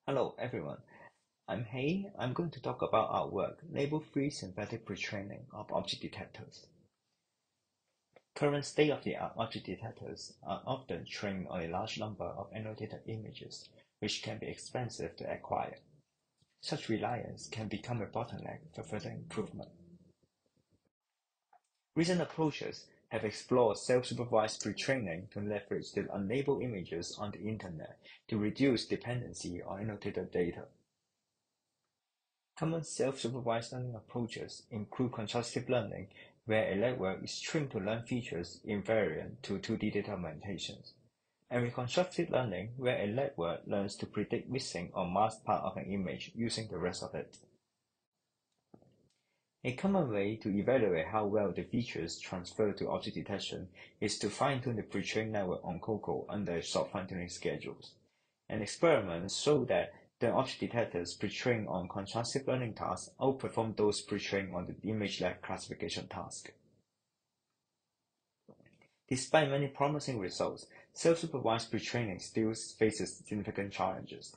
Hello everyone, I'm Hei. I'm going to talk about our work, label-free synthetic pretraining of object detectors. Current state-of-the-art object detectors are often trained on a large number of annotated images, which can be expensive to acquire. Such reliance can become a bottleneck for further improvement. Recent approaches have explored self-supervised pretraining to leverage the unlabeled images on the internet to reduce dependency on annotated data. Common self-supervised learning approaches include contrastive learning, where a network is trained to learn features invariant to 2D determinations, and reconstructive learning, where a network learns to predict missing or masked part of an image using the rest of it. A common way to evaluate how well the features transfer to object detection is to fine-tune the pre-trained network on COCO under short fine-tuning schedules. An experiment showed that the object detectors pre-trained on contrastive learning tasks outperform those pre-trained on the image-led classification task. Despite many promising results, self-supervised pre-training still faces significant challenges.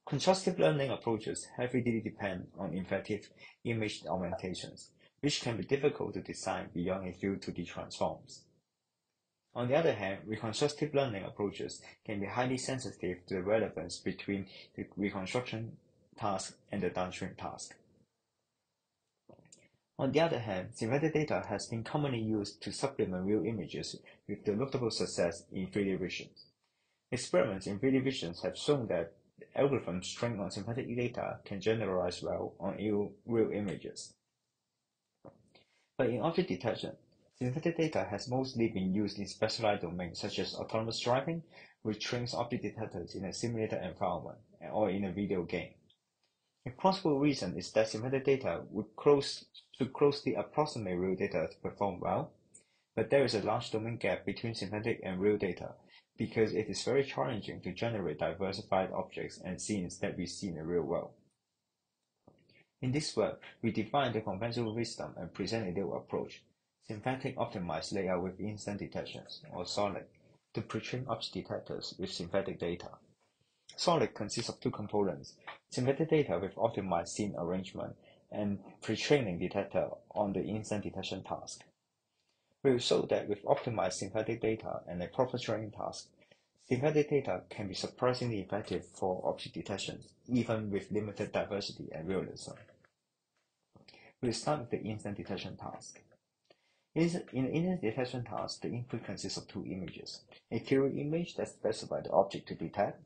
Contrastive learning approaches heavily depend on effective image augmentations, which can be difficult to design beyond a few 2D transforms. On the other hand, reconstructive learning approaches can be highly sensitive to the relevance between the reconstruction task and the downstream task. On the other hand, synthetic data has been commonly used to supplement real images with the notable success in 3D vision. Experiments in 3D vision have shown that algorithms trained on synthetic data can generalize well on real images. But in object detection, synthetic data has mostly been used in specialized domains such as autonomous driving, which trains object detectors in a simulated environment, or in a video game. A possible reason is that synthetic data would closely approximate real data to perform well, but there is a large domain gap between synthetic and real data because it is very challenging to generate diversified objects and scenes that we see in the real world. In this work, we define the conventional wisdom and present a new approach, synthetic optimized layout with instant detections, or SOLID, to pre-train object detectors with synthetic data. SOLID consists of two components, synthetic data with optimized scene arrangement and pre-training detector on the instant detection task. We will show that with optimized synthetic data and a proper training task, synthetic data can be surprisingly effective for object detection, even with limited diversity and realism. We'll start with the instant detection task. In the instant detection task, the input consists of two images, a query image that specifies the object to detect,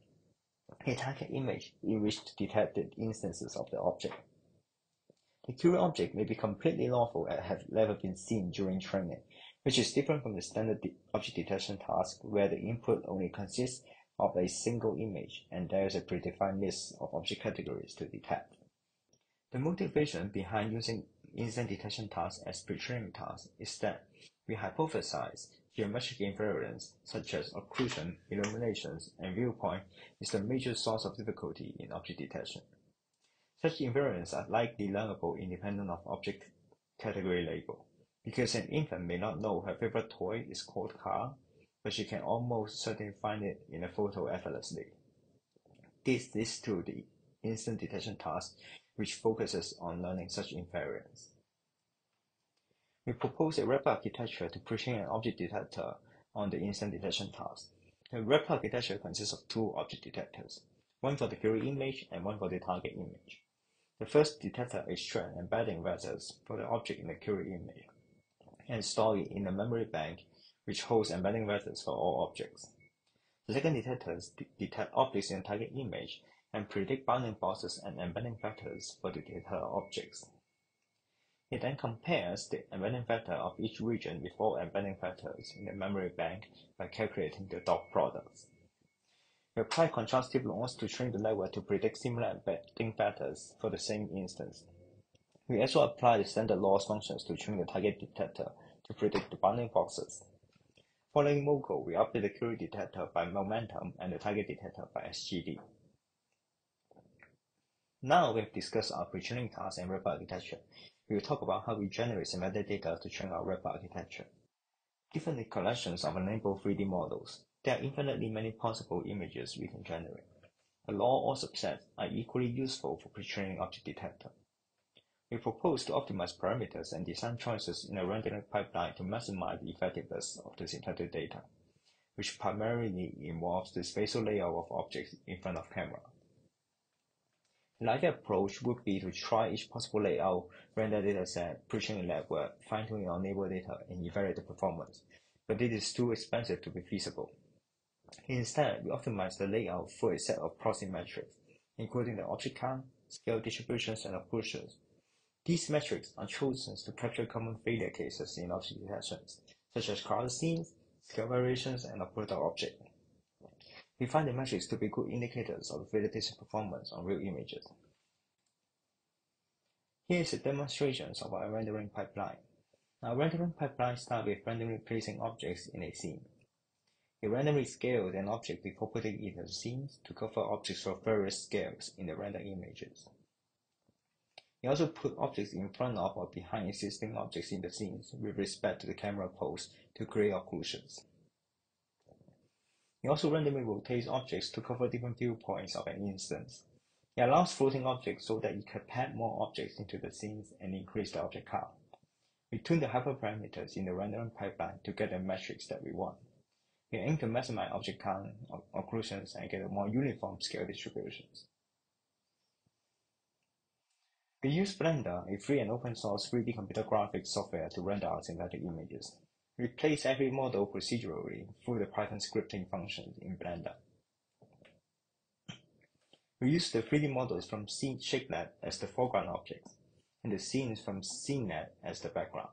a target image in which to detect the instances of the object. The query object may be completely lawful and have never been seen during training, which is different from the standard object detection task where the input only consists of a single image and there is a predefined list of object categories to detect. The motivation behind using instant detection tasks as pre-training tasks is that we hypothesize geometric invariance such as occlusion, illuminations, and viewpoint is the major source of difficulty in object detection. Such invariants are likely learnable independent of object category label, because an infant may not know her favorite toy is called car, but she can almost certainly find it in a photo effortlessly. This leads to the instant detection task, which focuses on learning such invariants. We propose a wrapper architecture to pre-train an object detector on the instant detection task. The wrapper architecture consists of two object detectors, one for the query image and one for the target image. The first detector extracts embedding vectors for the object in the query image and store it in a memory bank which holds embedding vectors for all objects. The second detectors detect objects in the target image and predict bounding boxes and embedding vectors for the detector objects. It then compares the embedding vector of each region with all embedding vectors in the memory bank by calculating the dot products. We apply contrastive laws to train the network to predict similar embedding vectors for the same instance. We also apply the standard loss functions to train the target detector to predict the bounding boxes. Following MOCO, we update the query detector by momentum and the target detector by SGD. Now we have discussed our pre-training task and wrapper architecture. We will talk about how we generate synthetic data to train our wrapper architecture. Given the collections of unlabelled 3D models, there are infinitely many possible images we can generate. A law or subset are equally useful for pre-training object detector. We propose to optimize parameters and design choices in a rendering pipeline to maximize the effectiveness of the synthetic data, which primarily involves the spatial layout of objects in front of camera. Another approach would be to try each possible layout, render dataset, pre-training network, fine-tuning unlabeled data, and evaluate the performance, but it is too expensive to be feasible. Instead, we optimize the layout for a set of proxy metrics, including the object count, scale distributions, and occlusions. These metrics are chosen to capture common failure cases in object detections, such as color scenes, scale variations, and occluded object. We find the metrics to be good indicators of validation performance on real images. Here is a demonstration of our rendering pipeline. Our rendering pipeline starts with randomly placing objects in a scene. We randomly scale an object before putting it into the scenes to cover objects of various scales in the render images. We also put objects in front of or behind existing objects in the scenes with respect to the camera pose to create occlusions. It also randomly rotates objects to cover different viewpoints of an instance. It allows floating objects so that you can pack more objects into the scenes and increase the object count. We tune the hyperparameters in the rendering pipeline to get the metrics that we want. We aim to maximize object count, occlusions, and get a more uniform scale distributions. We use Blender, a free and open source 3D computer graphics software to render our synthetic images. We place every model procedurally through the Python scripting functions in Blender. We use the 3D models from ShakeNet as the foreground objects, and the scenes from SceneNet as the background.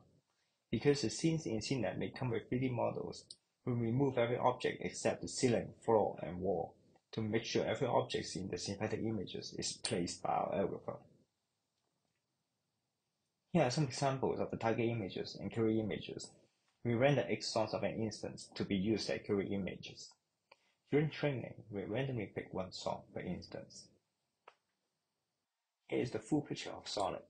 Because the scenes in SceneNet may come with 3D models, we remove every object except the ceiling, floor, and wall to make sure every object in the synthetic images is placed by our algorithm. Here are some examples of the target images and query images. We render X songs of an instance to be used as query images. During training, we randomly pick one song per instance. Here is the full picture of Solid.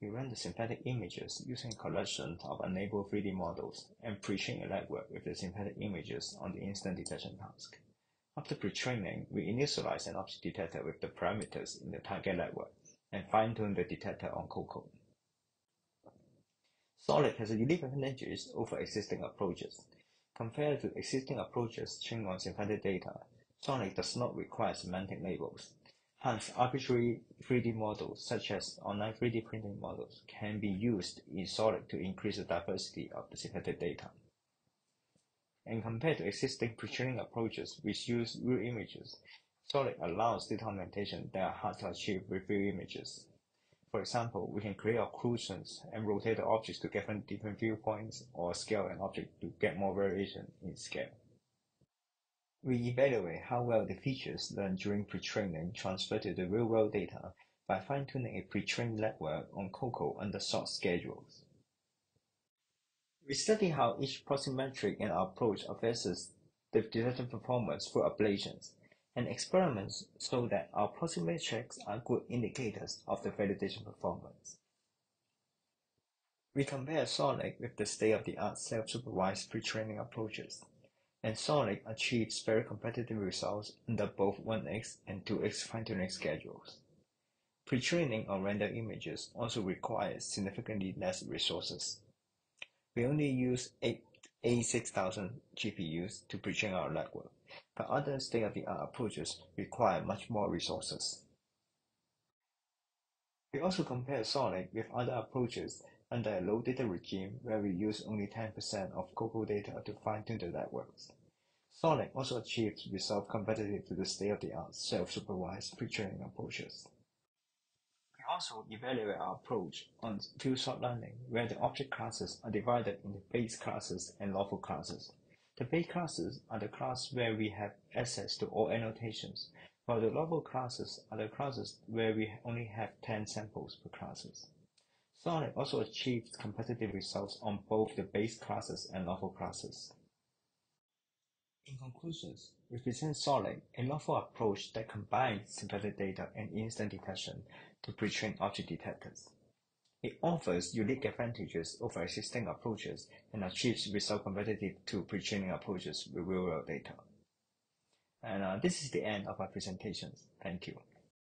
We render synthetic images using a collection of unlabeled 3D models and pre-train a network with the synthetic images on the instant detection task. After pre-training, we initialize an object detector with the parameters in the target network and fine-tune the detector on COCO. Solid has unique advantages over existing approaches. Compared to existing approaches trained on synthetic data, Solid does not require semantic labels. Hence, arbitrary 3D models such as online 3D printing models can be used in Solid to increase the diversity of the synthetic data. And compared to existing pre-training approaches which use real images, Solid allows data augmentation that are hard to achieve with real images. For example, we can create occlusions and rotate the objects to get different viewpoints or scale an object to get more variation in scale. We evaluate how well the features learned during pre-training transfer to the real-world data by fine-tuning a pre-trained network on COCO under short schedules. We study how each proxy metric in our approach affects the detection performance through ablations, and experiments show that our proxy metrics are good indicators of the validation performance. We compare Solid with the state-of-the-art self-supervised pre-training approaches, and Solid achieves very competitive results under both 1x and 2x fine-tuning schedules. Pre-training on render images also requires significantly less resources. We only use 8 A6000 GPUs to pre-train our network, but other state-of-the-art approaches require much more resources. We also compare Solid with other approaches under a low data regime where we use only 10% of COCO data to fine-tune the networks. Solid also achieves results competitive to the state-of-the-art self-supervised pre-training approaches. We also evaluate our approach on few-shot learning, where the object classes are divided into base classes and lawful classes. The base classes are the classes where we have access to all annotations, while the lawful classes are the classes where we only have 10 samples per classes. Solid also achieves competitive results on both the base classes and lawful classes. In conclusions, we present Solid, a lawful approach that combines synthetic data and instant detection to pre-train object detectors. It offers unique advantages over existing approaches and achieves results competitive to pre-training approaches with real-world data. And this is the end of our presentation. Thank you.